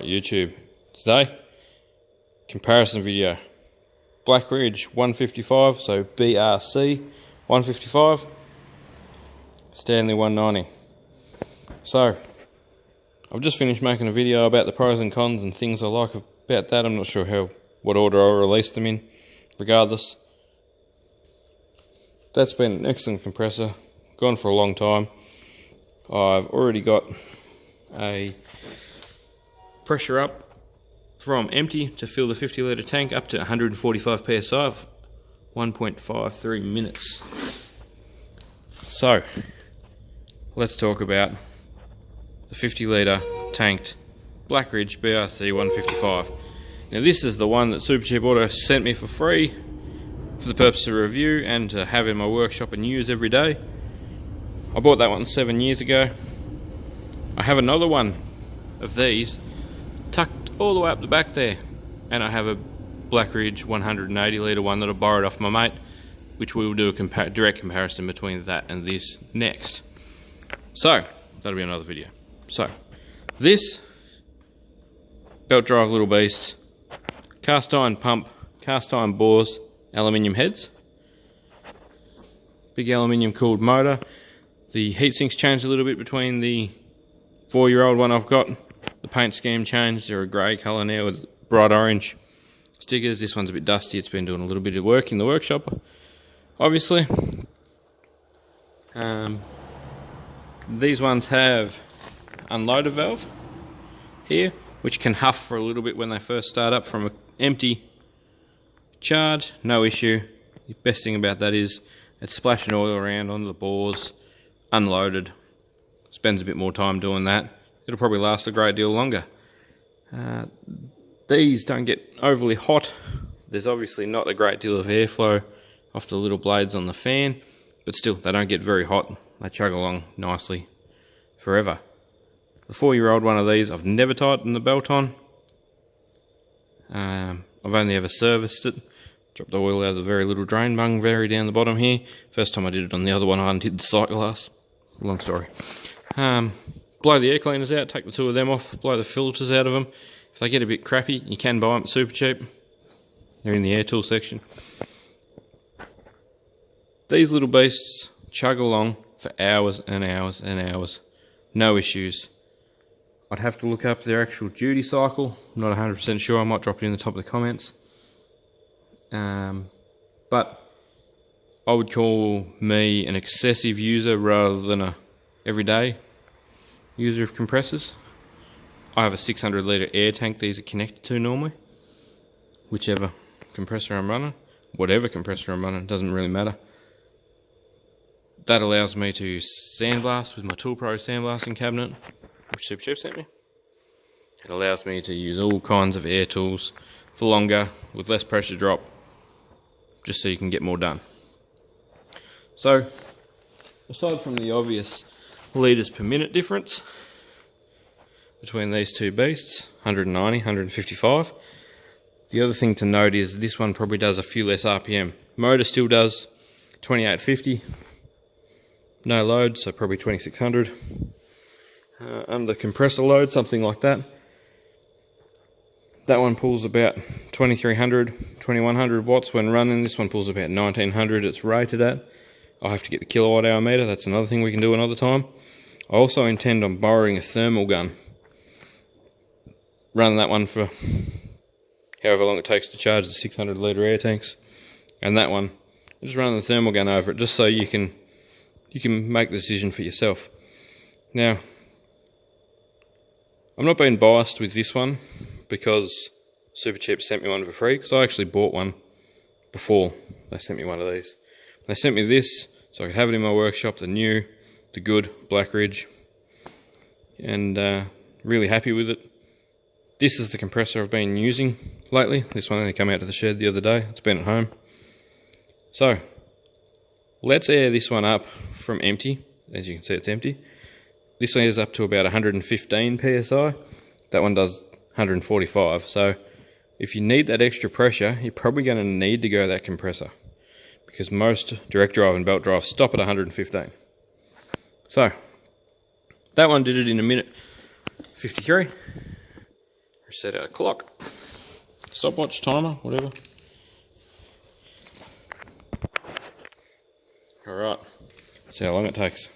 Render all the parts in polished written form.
Alright YouTube, today, comparison video. Blackridge 155, so BRC 155, Stanley 190. So, I've just finished making a video about the pros and cons and things I like about that. I'm not sure what order I'll release them in. Regardless, that's been an excellent compressor, gone for a long time. I've already got a pressure up from empty to fill the 50 litre tank up to 145 psi, 1.53 minutes. So, let's talk about the 50 litre tanked Blackridge BRC 155. Now this is the one that Supercheap Auto sent me for free for the purpose of review and to have in my workshop and use every day. I bought that one 7 years ago. I have another one of these tucked all the way up the back there, and I have a Blackridge 180 litre one that I borrowed off my mate, which we will do a direct comparison between that and this next. So that'll be another video. So this belt drive little beast, cast iron pump, cast iron bores, aluminium heads, big aluminium cooled motor. The heat sinks changed a little bit between the 4-year-old one I've got. The paint scheme changed, they're a grey colour now with bright orange stickers. This one's a bit dusty, it's been doing a little bit of work in the workshop, obviously. These ones have unloader valve here, which can huff for a little bit when they first start up from an empty charge, no issue. The best thing about that is it's splashing oil around onto the bores, unloaded, spends a bit more time doing that. It'll probably last a great deal longer. These don't get overly hot. There's obviously not a great deal of airflow off the little blades on the fan, but still, they don't get very hot. They chug along nicely forever. The 4-year-old one of these, I've never tightened the belt on. I've only ever serviced it. Dropped the oil out of the very little drain bung very down the bottom here. First time I did it on the other one, I undid the sight glass. Long story. Blow the air cleaners out, take the 2 of them off, blow the filters out of them. If they get a bit crappy, you can buy them at Supercheap. They're in the air tool section. These little beasts chug along for hours and hours and hours. No issues. I'd have to look up their actual duty cycle. I'm not 100% sure, I might drop it in the top of the comments. But I would call me an excessive user rather than a everyday user of compressors. I have a 600 litre air tank these are connected to normally. Whichever compressor I'm running, whatever compressor I'm running, doesn't really matter. That allows me to sandblast with my Tool Pro sandblasting cabinet, which Supercheap sent me. It allows me to use all kinds of air tools for longer, with less pressure drop, just so you can get more done. So, aside from the obvious litres per minute difference between these two beasts, 190, 155, the other thing to note is this one probably does a few less RPM. Motor still does 2850, no load, so probably 2600. Under compressor load, something like that. That one pulls about 2300, 2100 watts when running. This one pulls about 1900 it's rated at. I'll have to get the kilowatt hour meter, that's another thing we can do another time. I also intend on borrowing a thermal gun. Run that one for however long it takes to charge the 600 litre air tanks. And that one, just run the thermal gun over it just so you can make the decision for yourself. Now, I'm not being biased with this one because Supercheap sent me one for free, because I actually bought one before they sent me one of these. They sent me this so I could have it in my workshop, the new, the good Blackridge, and really happy with it. This is the compressor I've been using lately. This one only came out to the shed the other day, it's been at home. So, let's air this one up from empty. As you can see, it's empty. This one is up to about 115 psi. That one does 145. So if you need that extra pressure, you're probably going to need to go that compressor, because most direct drive and belt drives stop at 115. So that one did it in a minute 53. Reset our clock, stopwatch, timer, whatever. Alright, see how long it takes.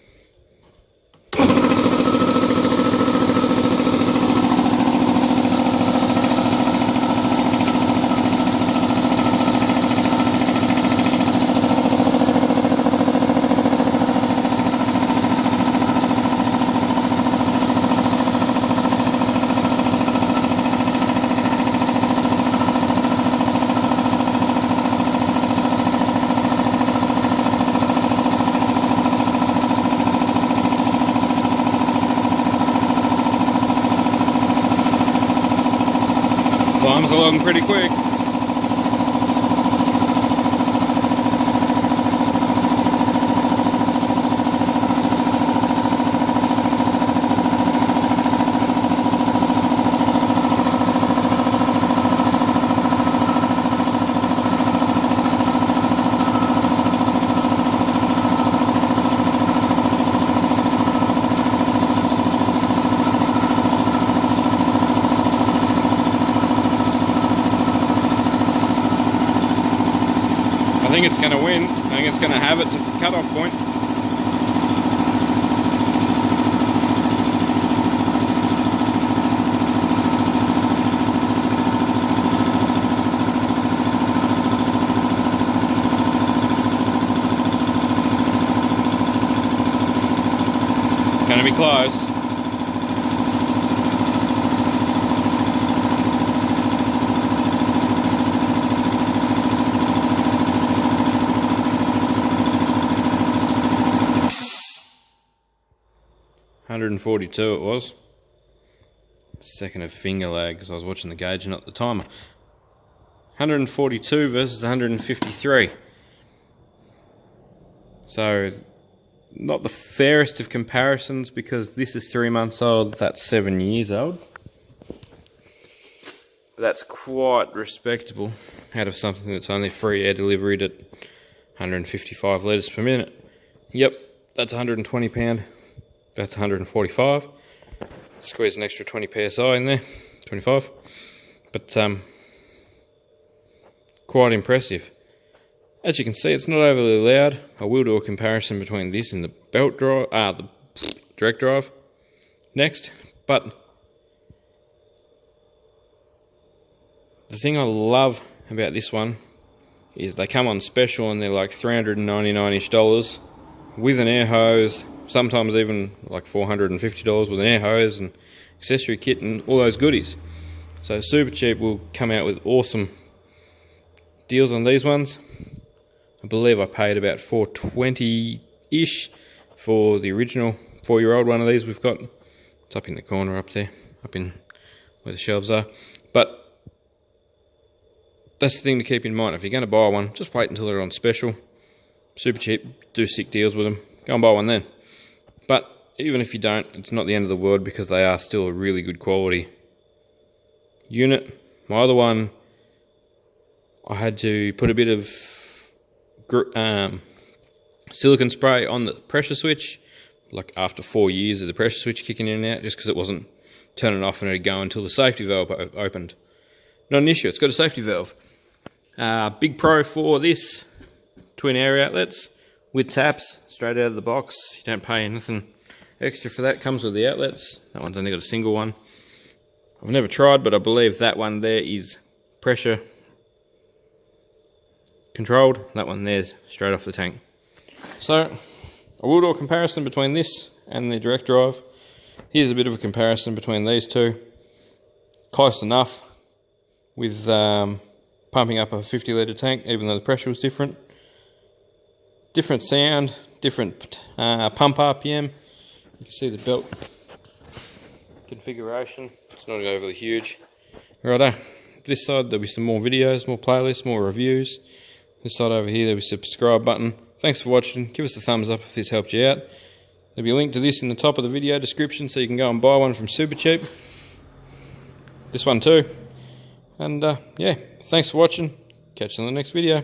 Time's along pretty quick. I think it's going to win. I think it's going to have it to the cut-off point. It's going to be close. $142 it was. Second of finger lag because I was watching the gauge and not the timer. 142 versus 153. So not the fairest of comparisons because this is 3 months old, that's 7 years old. But that's quite respectable out of something that's only free air delivered at 155 litres per minute. Yep, that's 120 pound. That's 145. Squeeze an extra 20 psi in there, 25. But quite impressive. As you can see, it's not overly loud. I will do a comparison between this and the belt drive, the direct drive next. But the thing I love about this one is they come on special and they're like $399-ish with an air hose. Sometimes even like $450 with an air hose and accessory kit and all those goodies. So Supercheap will come out with awesome deals on these ones. I believe I paid about $420-ish for the original 4-year-old one of these we've got. It's up in the corner up there, up in where the shelves are. But that's the thing to keep in mind. If you're going to buy one, just wait until they're on special. Supercheap do sick deals with them. Go and buy one then. But even if you don't, it's not the end of the world because they are still a really good quality unit. My other one, I had to put a bit of silicone spray on the pressure switch, like after 4 years of the pressure switch kicking in and out, just because it wasn't turning off and it'd go until the safety valve opened. Not an issue, it's got a safety valve. Big pro for this, twin air outlets. With taps, straight out of the box. You don't pay anything extra for that. Comes with the outlets. That one's only got a single one. I've never tried, but I believe that one there is pressure controlled. That one there's straight off the tank. So, I will do a comparison between this and the direct drive. Here's a bit of a comparison between these two. Close enough with pumping up a 50 litre tank, even though the pressure was different. Different sound, different pump RPM. You can see the belt configuration. It's not overly huge. Righto, this side there'll be some more videos, more playlists, more reviews. This side over here there'll be a subscribe button. Thanks for watching. Give us a thumbs up if this helped you out. There'll be a link to this in the top of the video description so you can go and buy one from Supercheap. This one too. And yeah, thanks for watching. Catch you in the next video.